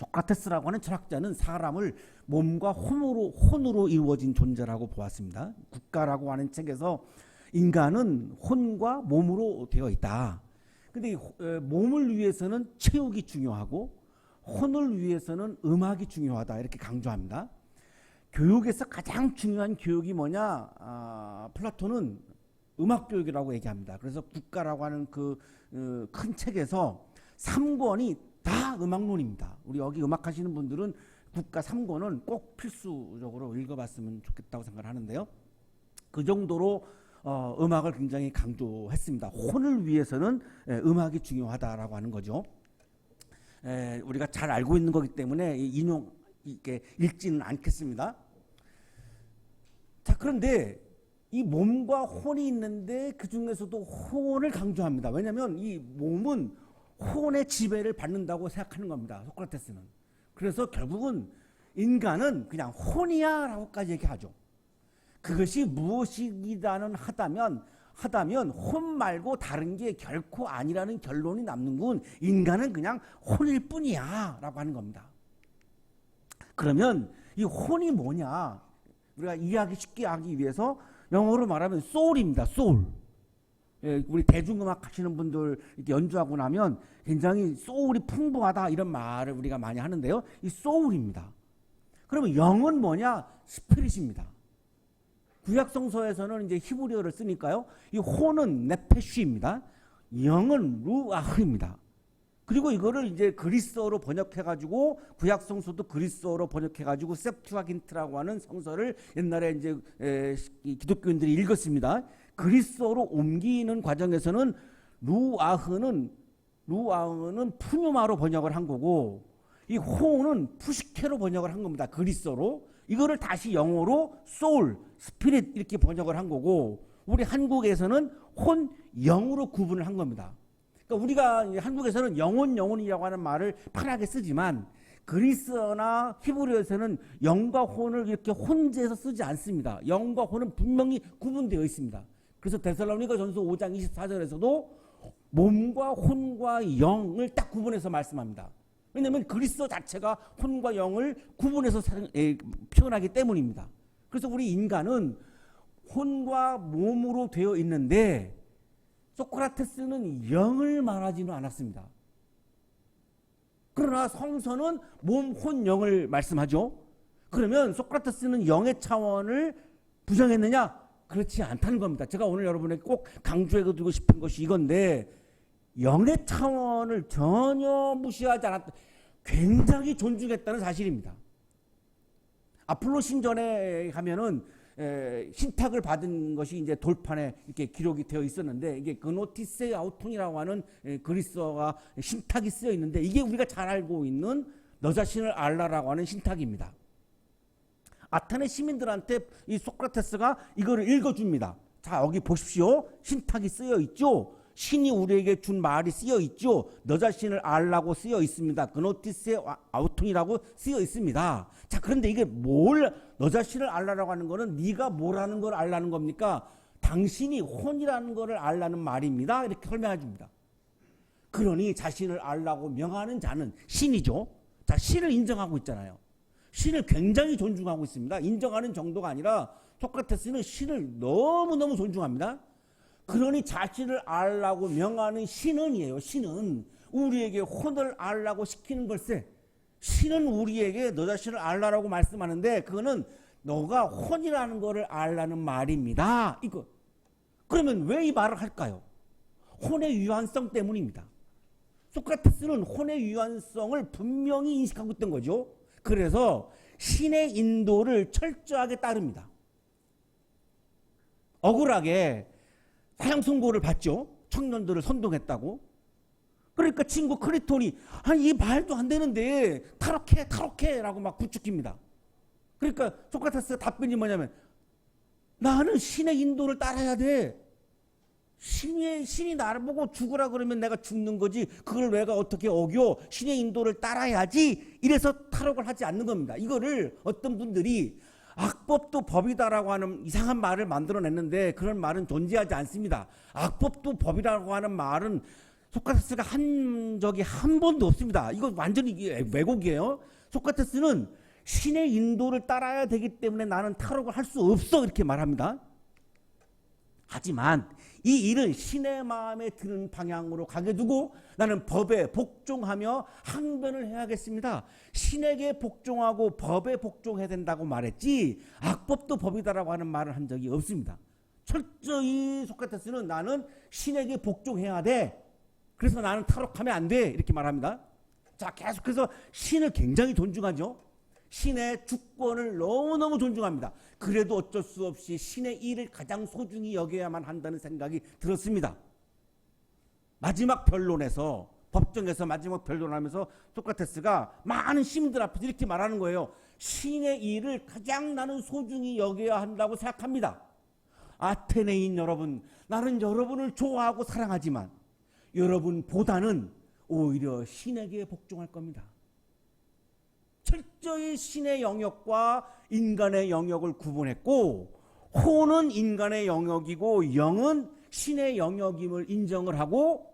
소크라테스라고 하는 철학자는 사람을 몸과 혼으로 이루어진 존재라고 보았습니다. 국가라고 하는 책에서 인간은 혼과 몸으로 되어 있다. 근데 몸을 위해서는 체육이 중요하고 혼을 위해서는 음악이 중요하다 이렇게 강조합니다. 교육에서 가장 중요한 교육이 뭐냐? 플라톤은 음악 교육이라고 얘기합니다. 그래서 국가라고 하는 그 큰 책에서 3권이 다 음악론입니다. 우리 여기 음악 하시는 분들은 국가 3권은 꼭 필수적으로 읽어봤으면 좋겠다고 생각을 하는데요. 그 정도로 음악을 굉장히 강조했습니다. 혼을 위해서는 음악이 중요하다라고 하는 거죠. 우리가 잘 알고 있는 거기 때문에 인용 이렇게 읽지는 않겠습니다. 자, 그런데 이 몸과 혼이 있는데 그 중에서도 혼을 강조합니다. 왜냐하면 이 몸은 혼의 지배를 받는다고 생각하는 겁니다. 소크라테스는. 그래서 결국은 인간은 그냥 혼이야 라고까지 얘기하죠. 그것이 무엇이기다는 하다면 혼 말고 다른 게 결코 아니라는 결론이 남는군. 인간은 그냥 혼일 뿐이야 라고 하는 겁니다. 그러면 이 혼이 뭐냐? 우리가 이해하기 쉽게 하기 위해서 영어로 말하면 soul입니다. soul. 우리 대중음악 하시는 분들 이렇게 연주하고 나면 굉장히 소울이 풍부하다 이런 말을 우리가 많이 하는데요. 이 소울입니다. 그러면 영은 뭐냐? 스피릿입니다. 구약성서에서는 이제 히브리어를 쓰니까요. 이 혼은 네페쉬입니다. 영은 루아흐입니다. 그리고 이거를 이제 그리스어로 번역해가지고 구약성서도 그리스어로 번역해가지고 셉투아긴트라고 하는 성서를 옛날에 이제 기독교인들이 읽었습니다. 그리스어로 옮기는 과정에서는 루아흐는 푸뉴마로 번역을 한 거고 이 호는 푸시케로 번역을 한 겁니다. 그리스어로. 이거를 다시 영어로 소울, 스피릿 이렇게 번역을 한 거고 우리 한국에서는 혼, 영으로 구분을 한 겁니다. 그러니까 우리가 한국에서는 영혼이라고 하는 말을 편하게 쓰지만 그리스어나 히브리어에서는 영과 혼을 이렇게 혼재해서 쓰지 않습니다. 영과 혼은 분명히 구분되어 있습니다. 그래서 데살로니가전서 5장 24절에서도 몸과 혼과 영을 딱 구분해서 말씀합니다. 왜냐하면 그리스어 자체가 혼과 영을 구분해서 표현하기 때문입니다. 그래서 우리 인간은 혼과 몸으로 되어 있는데 소크라테스는 영을 말하지는 않았습니다. 그러나 성서는 몸, 혼, 영을 말씀하죠. 그러면 소크라테스는 영의 차원을 부정했느냐? 그렇지 않다는 겁니다. 제가 오늘 여러분에게 꼭 강조해드리고 싶은 것이 이건데 영의 차원을 전혀 무시하지 않았다. 굉장히 존중했다는 사실입니다. 아폴로 신전에 가면은 신탁을 받은 것이 이제 돌판에 이렇게 기록이 되어 있었는데 이게 그노티세 아우톤이라고 하는 그리스어가 신탁이 쓰여 있는데 이게 우리가 잘 알고 있는 너 자신을 알라라고 하는 신탁입니다. 아테네 시민들한테 이 소크라테스가 이거를 읽어줍니다. 자, 여기 보십시오. 신탁이 쓰여 있죠. 신이 우리에게 준 말이 쓰여 있죠. 너 자신을 알라고 쓰여 있습니다. 그노티세 아우톤이라고 쓰여 있습니다. 자, 그런데 이게 너 자신을 알라라고 하는 거는 네가 뭐라는 걸 알라는 겁니까? 당신이 혼이라는 거를 알라는 말입니다. 이렇게 설명해 줍니다. 그러니 자신을 알라고 명하는 자는 신이죠. 자, 신을 인정하고 있잖아요. 신을 굉장히 존중하고 있습니다. 인정하는 정도가 아니라 소크라테스는 신을 너무너무 존중합니다. 그러니 자신을 알라고 명하는 신은이에요. 신은 우리에게 혼을 알라고 시키는 걸세. 신은 우리에게 너 자신을 알라라고 말씀하는데 그거는 너가 혼이라는 거를 알라는 말입니다. 이거. 그러면 왜 이 말을 할까요? 혼의 유한성 때문입니다. 소크라테스는 혼의 유한성을 분명히 인식하고 있던 거죠. 그래서 신의 인도를 철저하게 따릅니다. 억울하게 사형 선고를 받죠. 청년들을 선동했다고. 그러니까 친구 크리톤이 아니 이 말도 안 되는데 탈옥해라고 막 부추깁니다. 그러니까 소크라테스의 답변이 뭐냐면 나는 신의 인도를 따라야 돼. 신이 나를 보고 죽으라 그러면 내가 죽는 거지. 그걸 내가 어떻게 어겨? 신의 인도를 따라야지. 이래서 탈옥을 하지 않는 겁니다. 이거를 어떤 분들이 악법도 법이다라고 하는 이상한 말을 만들어냈는데 그런 말은 존재하지 않습니다. 악법도 법이라고 하는 말은 소크라테스가 한 적이 한 번도 없습니다. 이거 완전히 왜곡이에요. 소크라테스는 신의 인도를 따라야 되기 때문에 나는 탈옥을 할 수 없어 이렇게 말합니다. 하지만 이 일을 신의 마음에 드는 방향으로 가게 두고 나는 법에 복종하며 항변을 해야겠습니다. 신에게 복종하고 법에 복종해야 된다고 말했지 악법도 법이다라고 하는 말을 한 적이 없습니다. 철저히 소크라테스는 나는 신에게 복종해야 돼. 그래서 나는 탈옥하면 안 돼. 이렇게 말합니다. 자, 계속해서 신을 굉장히 존중하죠. 신의 주권을 너무너무 존중합니다. 그래도 어쩔 수 없이 신의 일을 가장 소중히 여겨야만 한다는 생각이 들었습니다. 마지막 변론에서 법정에서 마지막 변론하면서 소크라테스가 많은 시민들 앞에서 이렇게 말하는 거예요. 신의 일을 가장 나는 소중히 여겨야 한다고 생각합니다. 아테네인 여러분, 나는 여러분을 좋아하고 사랑하지만 여러분보다는 오히려 신에게 복종할 겁니다. 철저히 신의 영역과 인간의 영역을 구분했고 호는 인간의 영역이고 영은 신의 영역임을 인정을 하고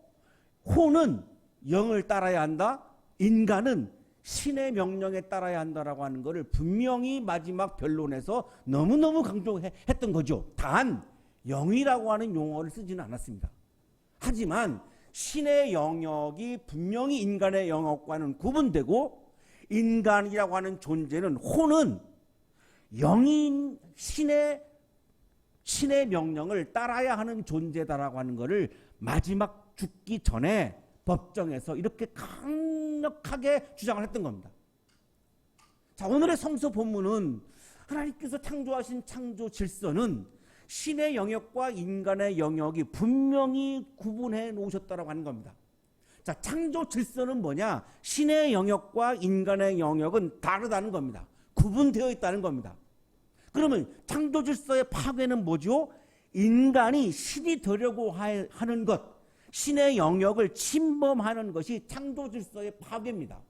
호는 영을 따라야 한다. 인간은 신의 명령에 따라야 한다라고 하는 것을 분명히 마지막 변론에서 너무너무 강조했던 거죠. 단 영이라고 하는 용어를 쓰지는 않았습니다. 하지만 신의 영역이 분명히 인간의 영역과는 구분되고 인간이라고 하는 존재는 호는 영인 신의 명령을 따라야 하는 존재다라고 하는 것을 마지막 죽기 전에 법정에서 이렇게 강력하게 주장을 했던 겁니다. 자, 오늘의 성서 본문은 하나님께서 창조하신 창조 질서는 신의 영역과 인간의 영역이 분명히 구분해 놓으셨다라고 하는 겁니다. 자, 창조 질서는 뭐냐? 신의 영역과 인간의 영역은 다르다는 겁니다. 구분되어 있다는 겁니다. 그러면 창조 질서의 파괴는 뭐죠? 인간이 신이 되려고 하는 것, 신의 영역을 침범하는 것이 창조 질서의 파괴입니다.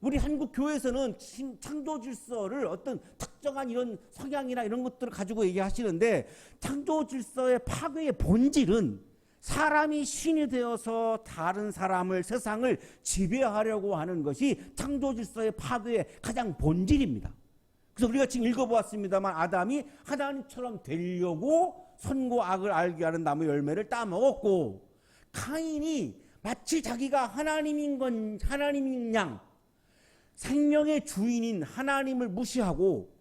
우리 한국 교회에서는 창조 질서를 어떤 특정한 이런 성향이나 이런 것들을 가지고 얘기하시는데 창조 질서의 파괴의 본질은 사람이 신이 되어서 다른 사람을 세상을 지배하려고 하는 것이 창조 질서의 파괴의 가장 본질입니다. 그래서 우리가 지금 읽어보았습니다만 아담이 하나님처럼 되려고 선과 악을 알게 하는 나무 열매를 따먹었고 카인이 마치 자기가 하나님인 양 생명의 주인인 하나님을 무시하고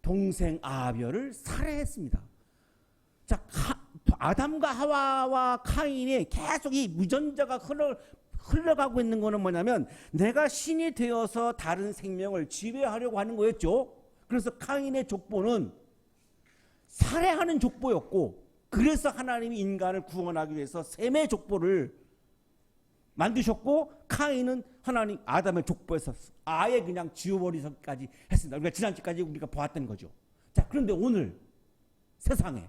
동생 아벨을 살해했습니다. 자, 아담과 하와와 카인이 계속 이 무전자가 흘러가고 있는 것은 뭐냐면 내가 신이 되어서 다른 생명을 지배하려고 하는 거였죠. 그래서 카인의 족보는 살해하는 족보였고 그래서 하나님이 인간을 구원하기 위해서 셈의 족보를 만드셨고 카인은 하나님 아담의 족보에서 아예 그냥 지워버리기까지 했습니다. 우리가 지난주까지 우리가 보았던 거죠. 자, 그런데 오늘 세상에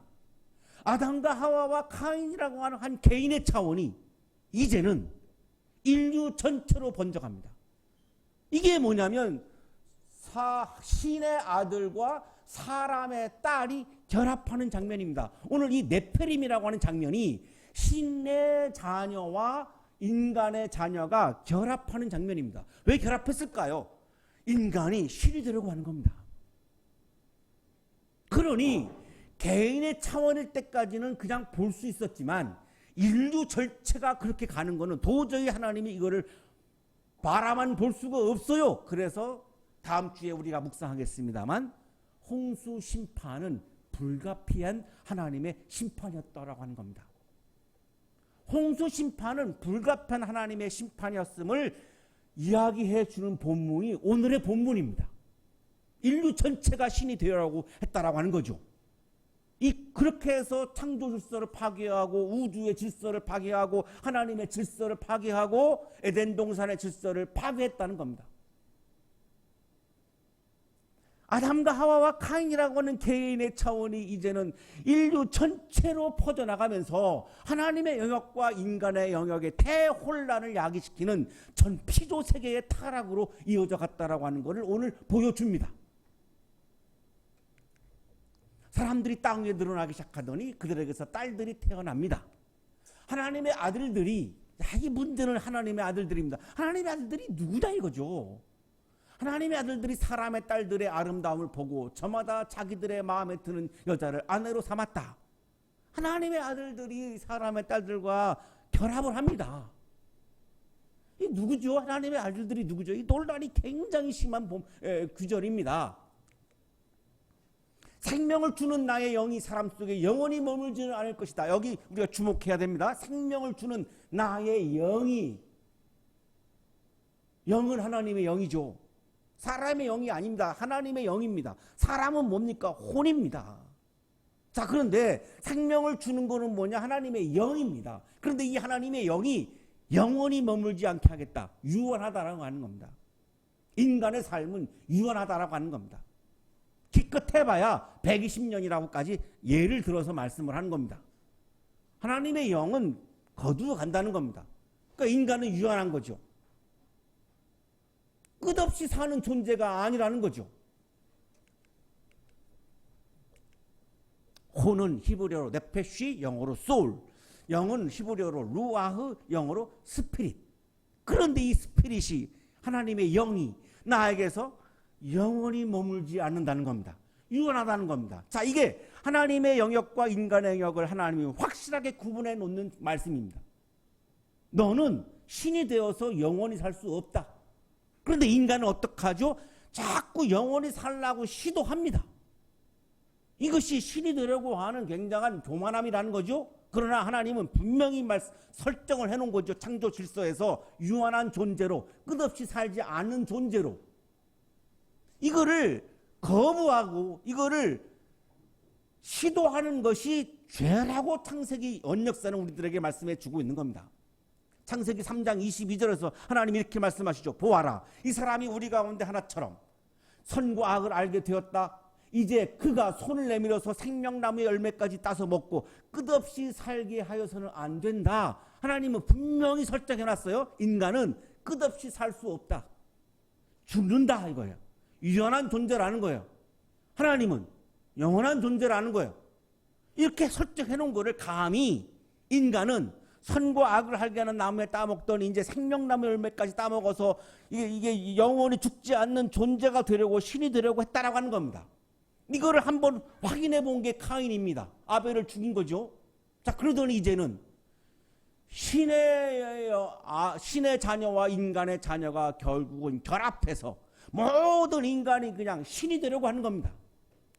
아담과 하와와 카인이라고 하는 한 개인의 차원이 이제는 인류 전체로 번져갑니다. 이게 뭐냐면 신의 아들과 사람의 딸이 결합하는 장면입니다. 오늘 이 네페림이라고 하는 장면이 신의 자녀와 인간의 자녀가 결합하는 장면입니다. 왜 결합했을까요? 인간이 신이 되려고 하는 겁니다. 그러니 개인의 차원일 때까지는 그냥 볼 수 있었지만 인류 전체가 그렇게 가는 거는 도저히 하나님이 이거를 바라만 볼 수가 없어요. 그래서 다음 주에 우리가 묵상하겠습니다만 홍수 심판은 불가피한 하나님의 심판이었다라고 하는 겁니다. 홍수 심판은 불가피한 하나님의 심판이었음을 이야기해 주는 본문이 오늘의 본문입니다. 인류 전체가 신이 되라고 했다라고 하는 거죠. 그렇게 해서 창조 질서를 파괴하고 우주의 질서를 파괴하고 하나님의 질서를 파괴하고 에덴 동산의 질서를 파괴했다는 겁니다. 아담과 하와와 카인이라고 하는 개인의 차원이 이제는 인류 전체로 퍼져나가면서 하나님의 영역과 인간의 영역의 대혼란을 야기시키는 전 피조 세계의 타락으로 이어져 갔다라고 하는 것을 오늘 보여줍니다. 사람들이 땅 위에 늘어나기 시작하더니 그들에게서 딸들이 태어납니다. 하나님의 아들들이, 이 문제는 하나님의 아들들입니다. 하나님의 아들들이 누구다 이거죠. 하나님의 아들들이 사람의 딸들의 아름다움을 보고 저마다 자기들의 마음에 드는 여자를 아내로 삼았다. 하나님의 아들들이 사람의 딸들과 결합을 합니다. 이 누구죠? 하나님의 아들들이 누구죠? 이 논란이 굉장히 심한 구절입니다. 생명을 주는 나의 영이 사람 속에 영원히 머물지는 않을 것이다. 여기 우리가 주목해야 됩니다. 생명을 주는 나의 영이, 영은 하나님의 영이죠. 사람의 영이 아닙니다. 하나님의 영입니다. 사람은 뭡니까? 혼입니다. 자, 그런데 생명을 주는 것은 뭐냐? 하나님의 영입니다. 그런데 이 하나님의 영이 영원히 머물지 않게 하겠다. 유언하다라고 하는 겁니다. 인간의 삶은 유언하다라고 하는 겁니다. 기껏 해봐야 120년이라고까지 예를 들어서 말씀을 하는 겁니다. 하나님의 영은 거두어 간다는 겁니다. 그러니까 인간은 유언한 거죠. 끝없이 사는 존재가 아니라는 거죠. 혼은 히브리어로 네페쉬, 영어로 소울, 영은 히브리어로 루아흐, 영어로 스피릿. 그런데 이 스피릿이, 하나님의 영이 나에게서 영원히 머물지 않는다는 겁니다. 유언하다는 겁니다. 자, 이게 하나님의 영역과 인간의 영역을 하나님이 확실하게 구분해 놓는 말씀입니다. 너는 신이 되어서 영원히 살 수 없다. 그런데 인간은 어떡하죠? 자꾸 영원히 살라고 시도합니다. 이것이 신이 되려고 하는 굉장한 교만함이라는 거죠. 그러나 하나님은 분명히 설정을 해놓은 거죠. 창조 질서에서 유한한 존재로, 끝없이 살지 않는 존재로. 이거를 거부하고 이거를 시도하는 것이 죄라고 창세기 언역사는 우리들에게 말씀해 주고 있는 겁니다. 창세기 3장 22절에서 하나님이 이렇게 말씀하시죠. 보아라, 이 사람이 우리 가운데 하나처럼 선과 악을 알게 되었다. 이제 그가 손을 내밀어서 생명나무의 열매까지 따서 먹고 끝없이 살게 하여서는 안 된다. 하나님은 분명히 설정해놨어요. 인간은 끝없이 살 수 없다. 죽는다 이거예요. 유연한 존재라는 거예요. 하나님은 영원한 존재라는 거예요. 이렇게 설정해놓은 거를 감히 인간은 선과 악을 알게 하는 나무에 따먹더니 이제 생명나무 열매까지 따먹어서 이게 영원히 죽지 않는 존재가 되려고, 신이 되려고 했다라고 하는 겁니다. 이거를 한번 확인해 본 게 카인입니다. 아벨을 죽인 거죠. 자, 그러더니 이제는 신의 자녀와 인간의 자녀가 결국은 결합해서 모든 인간이 그냥 신이 되려고 하는 겁니다.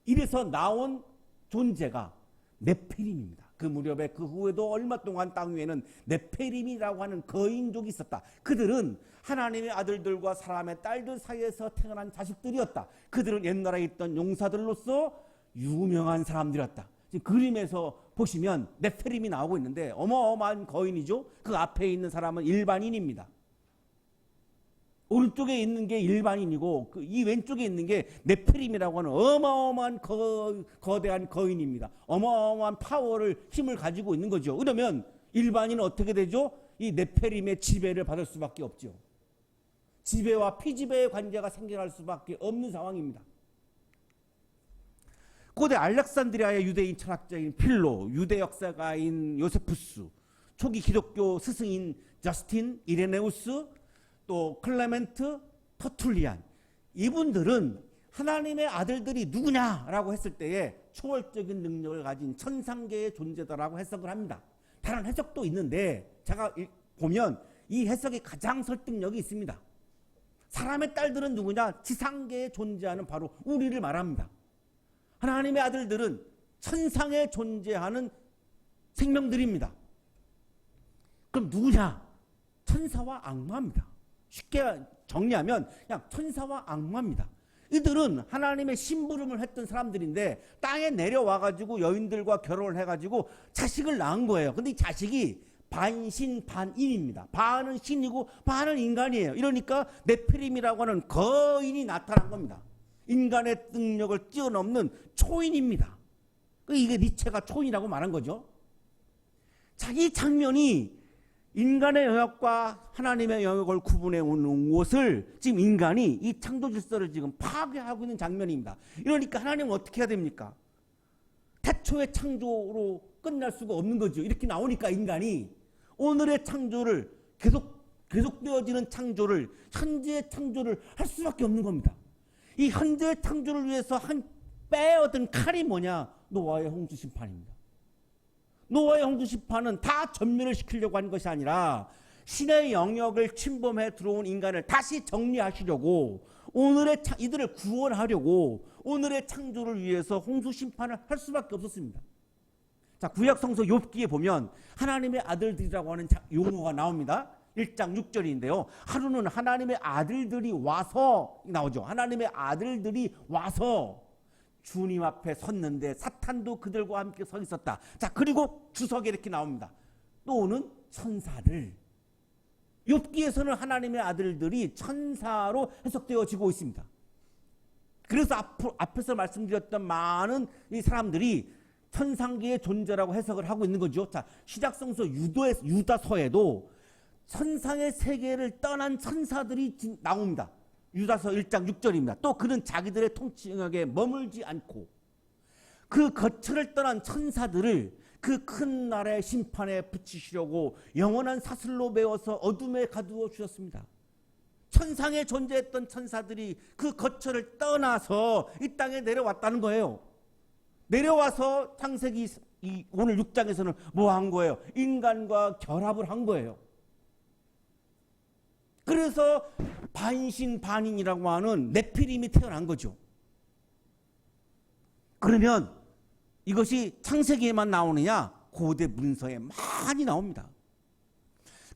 이래서 나온 존재가 네피림입니다. 그 무렵에 그 후에도 얼마 동안 땅 위에는 네페림이라고 하는 거인족이 있었다. 그들은 하나님의 아들들과 사람의 딸들 사이에서 태어난 자식들이었다. 그들은 옛날에 있던 용사들로서 유명한 사람들이었다. 지금 그림에서 보시면 네페림이 나오고 있는데 어마어마한 거인이죠. 그 앞에 있는 사람은 일반인입니다. 오른쪽에 있는 게 일반인이고 이 왼쪽에 있는 게 네페림이라고 하는 어마어마한 거대한 거인입니다. 어마어마한 파워를, 힘을 가지고 있는 거죠. 그러면 일반인은 어떻게 되죠? 이 네페림의 지배를 받을 수밖에 없죠. 지배와 피지배의 관계가 생겨날 수밖에 없는 상황입니다. 고대 알렉산드리아의 유대인 철학자인 필로, 유대 역사가인 요세푸스, 초기 기독교 스승인 저스틴, 이레네우스, 또 클레멘트, 터툴리안, 이분들은 하나님의 아들들이 누구냐라고 했을 때에 초월적인 능력을 가진 천상계의 존재다라고 해석을 합니다. 다른 해석도 있는데 제가 보면 이 해석이 가장 설득력이 있습니다. 사람의 딸들은 누구냐? 지상계에 존재하는 바로 우리를 말합니다. 하나님의 아들들은 천상에 존재하는 생명들입니다. 그럼 누구냐? 천사와 악마입니다. 쉽게 정리하면 그냥 천사와 악마입니다. 이들은 하나님의 심부름을 했던 사람들인데 땅에 내려와가지고 여인들과 결혼을 해가지고 자식을 낳은 거예요. 근데 이 자식이 반신 반인입니다. 반은 신이고 반은 인간이에요. 이러니까 네피림이라고 하는 거인이 나타난 겁니다. 인간의 능력을 뛰어넘는 초인입니다. 이게 니체가 초인이라고 말한 거죠. 자기 장면이 인간의 영역과 하나님의 영역을 구분해 오는 것을 지금 인간이 이 창조 질서를 지금 파괴하고 있는 장면입니다. 이러니까 하나님은 어떻게 해야 됩니까? 태초의 창조로 끝날 수가 없는 거죠. 이렇게 나오니까 인간이 오늘의 창조를 계속되어지는 창조를, 현재의 창조를 할 수밖에 없는 겁니다. 이 현재의 창조를 위해서 빼어든 칼이 뭐냐? 노아의 홍수 심판입니다. 노아의 홍수 심판은 다 전멸을 시키려고 하는 것이 아니라 신의 영역을 침범해 들어온 인간을 다시 정리하시려고, 이들을 구원하려고 오늘의 창조를 위해서 홍수 심판을 할 수밖에 없었습니다. 자, 구약 성서 욥기에 보면 하나님의 아들들이라고 하는 용어가 나옵니다. 1장 6절인데요. 하루는 하나님의 아들들이 와서 나오죠. 하나님의 아들들이 와서 주님 앞에 섰는데 사탄도 그들과 함께 서 있었다. 자, 그리고 주석에 이렇게 나옵니다. 또는 천사들. 욥기에서는 하나님의 아들들이 천사로 해석되어지고 있습니다. 그래서 앞에서 말씀드렸던 많은 이 사람들이 천상계의 존재라고 해석을 하고 있는 거죠. 자, 시작성서 유다서에도 천상의 세계를 떠난 천사들이 나옵니다. 유다서 1장 6절입니다. 또 그는 자기들의 통치력에 머물지 않고 그 거처를 떠난 천사들을 그 큰 나라의 심판에 붙이시려고 영원한 사슬로 메어서 어둠에 가두어 주셨습니다. 천상에 존재했던 천사들이 그 거처를 떠나서 이 땅에 내려왔다는 거예요. 내려와서 창세기 오늘 6장에서는 뭐 한 거예요? 인간과 결합을 한 거예요. 그래서 반신반인이라고 하는 네피림이 태어난 거죠. 그러면 이것이 창세기에만 나오느냐? 고대 문서에 많이 나옵니다.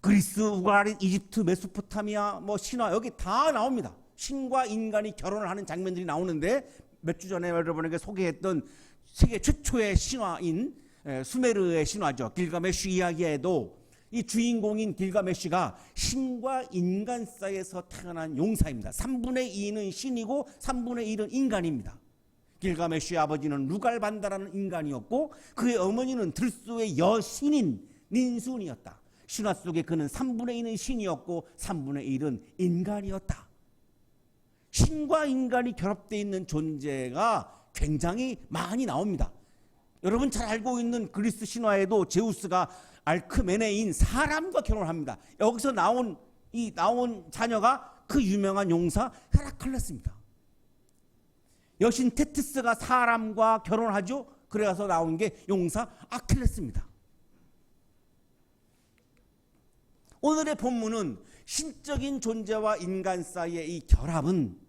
그리스, 우가리, 이집트, 메소포타미아, 신화 여기 다 나옵니다. 신과 인간이 결혼을 하는 장면들이 나오는데 몇 주 전에 여러분에게 소개했던 세계 최초의 신화인 수메르의 신화죠. 길가메시 이야기에도 이 주인공인 길가메시가 신과 인간 사이에서 태어난 용사입니다. 3분의 2는 신이고 3분의 1은 인간입니다. 길가메시의 아버지는 루갈반다라는 인간이었고 그의 어머니는 들소의 여신인 닌순이었다. 신화 속에 그는 3분의 2는 신이었고 3분의 1은 인간이었다. 신과 인간이 결합되어 있는 존재가 굉장히 많이 나옵니다. 여러분 잘 알고 있는 그리스 신화에도 제우스가 알크메네인 사람과 결혼을 합니다. 여기서 나온 자녀가 그 유명한 용사 헤라클레스입니다. 여신 테티스가 사람과 결혼하죠. 그래서 나온 게 용사 아킬레스입니다. 오늘의 본문은 신적인 존재와 인간 사이의 이 결합은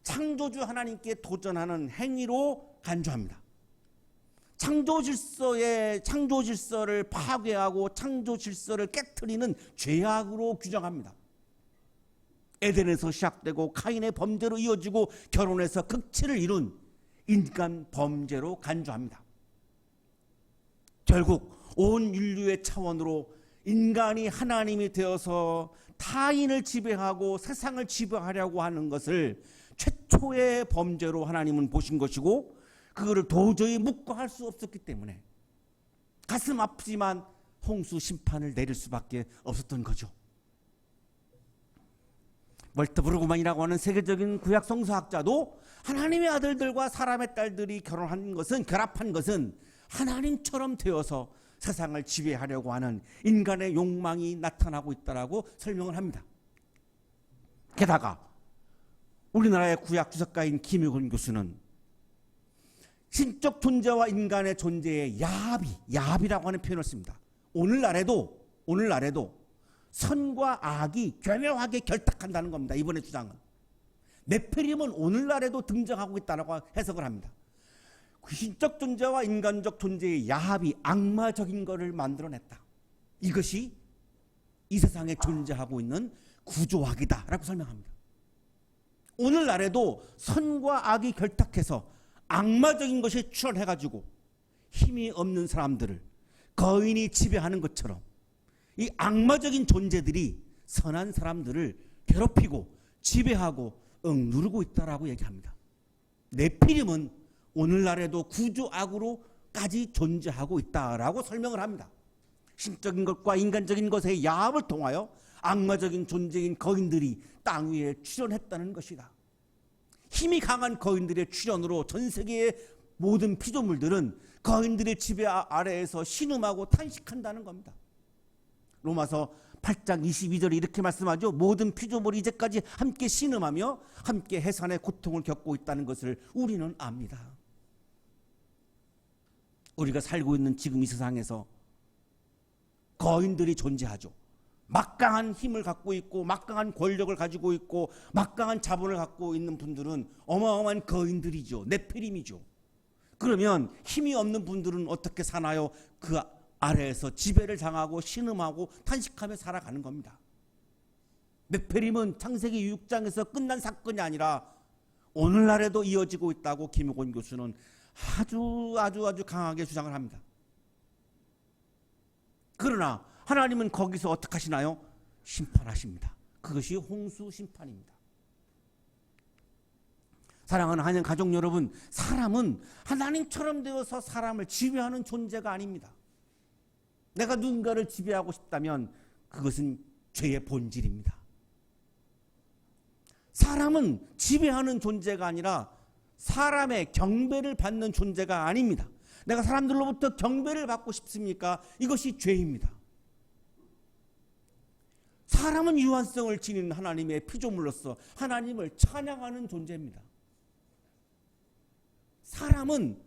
창조주 하나님께 도전하는 행위로 간주합니다. 창조 질서를 파괴하고 창조 질서를 깨트리는 죄악으로 규정합니다. 에덴에서 시작되고 카인의 범죄로 이어지고 결혼해서 극치를 이룬 인간 범죄로 간주합니다. 결국 온 인류의 차원으로 인간이 하나님이 되어서 타인을 지배하고 세상을 지배하려고 하는 것을 최초의 범죄로 하나님은 보신 것이고 그거를 도저히 묵과할 수 없었기 때문에 가슴 아프지만 홍수 심판을 내릴 수밖에 없었던 거죠. 멀트 브루그만이라고 하는 세계적인 구약 성서학자도 하나님의 아들들과 사람의 딸들이 결합한 것은 하나님처럼 되어서 세상을 지배하려고 하는 인간의 욕망이 나타나고 있다라고 설명을 합니다. 게다가 우리나라의 구약 주석가인 김유근 교수는 신적 존재와 인간의 존재의 야합이라고 하는 표현을 씁니다. 오늘날에도 선과 악이 교묘하게 결탁한다는 겁니다. 이번의 주장은. 네피림은 오늘날에도 등장하고 있다고 해석을 합니다. 신적 존재와 인간적 존재의 야합이 악마적인 것을 만들어냈다. 이것이 이 세상에 존재하고 있는 구조학이다라고 설명합니다. 오늘날에도 선과 악이 결탁해서 악마적인 것이 출현해가지고 힘이 없는 사람들을 거인이 지배하는 것처럼 이 악마적인 존재들이 선한 사람들을 괴롭히고 지배하고 억누르고 있다라고 얘기합니다. 네피림은 오늘날에도 구조악으로까지 존재하고 있다라고 설명을 합니다. 신적인 것과 인간적인 것의 야합을 통하여 악마적인 존재인 거인들이 땅 위에 출현했다는 것이다. 힘이 강한 거인들의 출현으로 전 세계의 모든 피조물들은 거인들의 지배 아래에서 신음하고 탄식한다는 겁니다. 로마서 8장 22절에 이렇게 말씀하죠. 모든 피조물이 이제까지 함께 신음하며 함께 해산의 고통을 겪고 있다는 것을 우리는 압니다. 우리가 살고 있는 지금 이 세상에서 거인들이 존재하죠. 막강한 힘을 갖고 있고 막강한 권력을 가지고 있고 막강한 자본을 갖고 있는 분들은 어마어마한 거인들이죠. 네피림이죠. 그러면 힘이 없는 분들은 어떻게 사나요? 그 아래에서 지배를 당하고 신음하고 탄식하며 살아가는 겁니다. 네피림은 창세기 6장에서 끝난 사건이 아니라 오늘날에도 이어지고 있다고 김옥원 교수는 아주 강하게 주장을 합니다. 그러나 하나님은 거기서 어떻게 하시나요? 심판하십니다. 그것이 홍수 심판입니다. 사랑하는 한영 가족 여러분, 사람은 하나님처럼 되어서 사람을 지배하는 존재가 아닙니다. 내가 누군가를 지배하고 싶다면 그것은 죄의 본질입니다. 사람은 지배하는 존재가 아니라 사람의 경배를 받는 존재가 아닙니다. 내가 사람들로부터 경배를 받고 싶습니까? 이것이 죄입니다. 사람은 유한성을 지닌 하나님의 피조물로서 하나님을 찬양하는 존재입니다. 사람은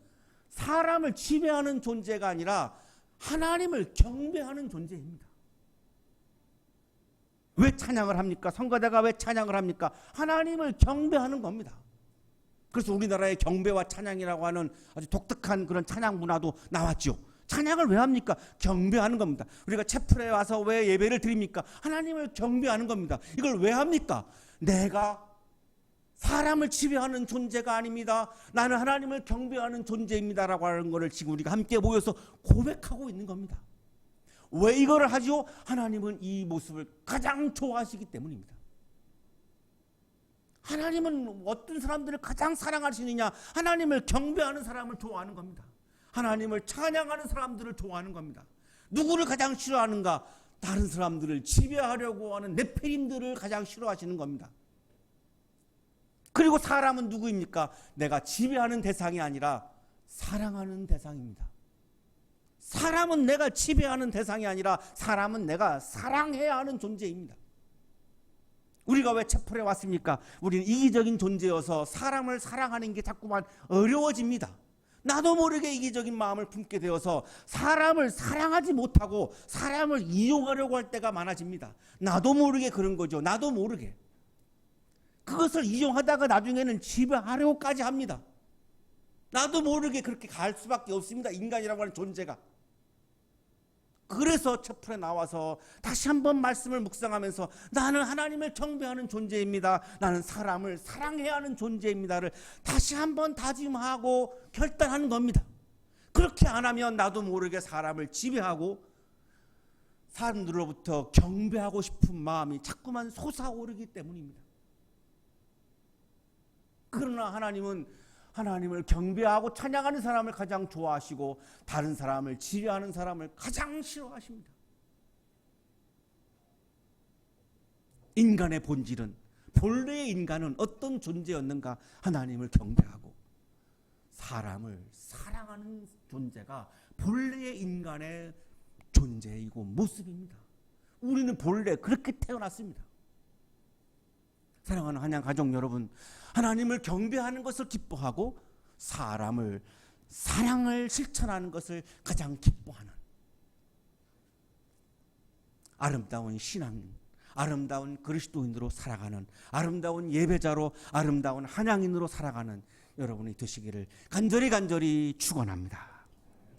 사람을 지배하는 존재가 아니라 하나님을 경배하는 존재입니다. 왜 찬양을 합니까? 성가대가 왜 찬양을 합니까? 하나님을 경배하는 겁니다. 그래서 우리나라의 경배와 찬양이라고 하는 아주 독특한 그런 찬양 문화도 나왔죠. 찬양을 왜 합니까? 경배하는 겁니다. 우리가 채플에 와서 왜 예배를 드립니까? 하나님을 경배하는 겁니다. 이걸 왜 합니까? 내가 사람을 지배하는 존재가 아닙니다. 나는 하나님을 경배하는 존재입니다라고 하는 것을 지금 우리가 함께 모여서 고백하고 있는 겁니다. 왜 이거를 하죠? 하나님은 이 모습을 가장 좋아하시기 때문입니다. 하나님은 어떤 사람들을 가장 사랑하시느냐? 하나님을 경배하는 사람을 좋아하는 겁니다. 하나님을 찬양하는 사람들을 좋아하는 겁니다. 누구를 가장 싫어하는가? 다른 사람들을 지배하려고 하는 네피림들을 가장 싫어하시는 겁니다. 그리고 사람은 누구입니까? 내가 지배하는 대상이 아니라 사랑하는 대상입니다. 사람은 내가 지배하는 대상이 아니라 사람은 내가 사랑해야 하는 존재입니다. 우리가 왜 채플에 왔습니까? 우리는 이기적인 존재여서 사람을 사랑하는 게 자꾸만 어려워집니다. 나도 모르게 이기적인 마음을 품게 되어서 사람을 사랑하지 못하고 사람을 이용하려고 할 때가 많아집니다. 나도 모르게 그런 거죠. 나도 모르게. 그것을 이용하다가 나중에는 지배하려고까지 합니다. 나도 모르게 그렇게 갈 수밖에 없습니다. 인간이라고 하는 존재가. 그래서 채플에 나와서 다시 한번 말씀을 묵상하면서 나는 하나님을 경배하는 존재입니다. 나는 사람을 사랑해야 하는 존재입니다를 다시 한번 다짐하고 결단하는 겁니다. 그렇게 안 하면 나도 모르게 사람을 지배하고 사람들로부터 경배하고 싶은 마음이 자꾸만 솟아오르기 때문입니다. 그러나 하나님은 하나님을 경배하고 찬양하는 사람을 가장 좋아하시고 다른 사람을 지배하는 사람을 가장 싫어하십니다. 인간의 본질은, 본래의 인간은 어떤 존재였는가? 하나님을 경배하고 사람을 사랑하는 존재가 본래의 인간의 존재이고 모습입니다. 우리는 본래 그렇게 태어났습니다. 사랑하는 한양 가족 여러분, 하나님을 경배하는 것을 기뻐하고 사람을 사랑을 실천하는 것을 가장 기뻐하는 아름다운 신앙, 아름다운 그리스도인으로 살아가는, 아름다운 예배자로, 아름다운 한양인으로 살아가는 여러분이 되시기를 간절히 축원합니다.